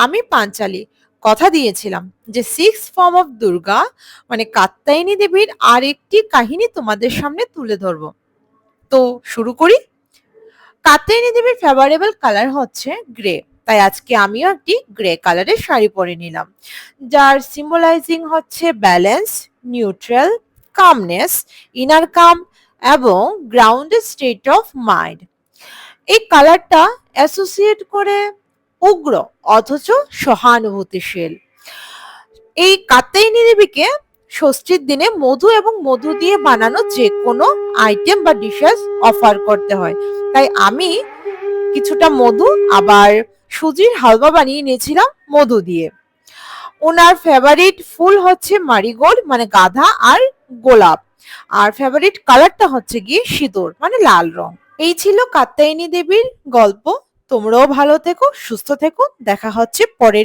আমি পাঞ্চালী কথা দিয়েছিলাম যে সিক্স ফর্ম অফ দুর্গা মানে কাত্যায়নী দেবীর আরেকটি কাহিনী তোমাদের সামনে তুলে ধরবো। তো শুরু করি। কাত্যায়নী দেবীর ফেভারেবল কালার হচ্ছে গ্রে, তাই আজকে আমিও একটি গ্রে কালারের শাড়ি পরে নিলাম, যার সিম্বলাইজিং হচ্ছে ব্যালেন্স, নিউট্রাল, কামনেস, ইনার কাম এবং গ্রাউন্ডেড স্টেট অফ মাইন্ড। এই কালারটা অ্যাসোসিয়েট করে উগ্র অথচ সহানুভূতিশীল। এই কাত্যায়নী দেবীকে ষষ্ঠীর দিনে মধু এবং মধু দিয়ে বানানো যে কোনো আইটেম বা ডিশেস অফার করতে হয়, তাই আমি কিছুটা মধু আবার সুজির হালুয়া বানিয়ে নিয়েছিলাম মধু দিয়ে। ওনার ফেভারিট ফুল হচ্ছে মারিগোল্ড মানে গাঁদা আর গোলাপ, আর ফেভারিট কালারটা হচ্ছে গিয়ে সিঁদুর মানে লাল রং। এই ছিল কাত্যায়নী দেবীর গল্প। তোমরাও ভালো থেকো, সুস্থ থেকো, দেখা হচ্ছে পরের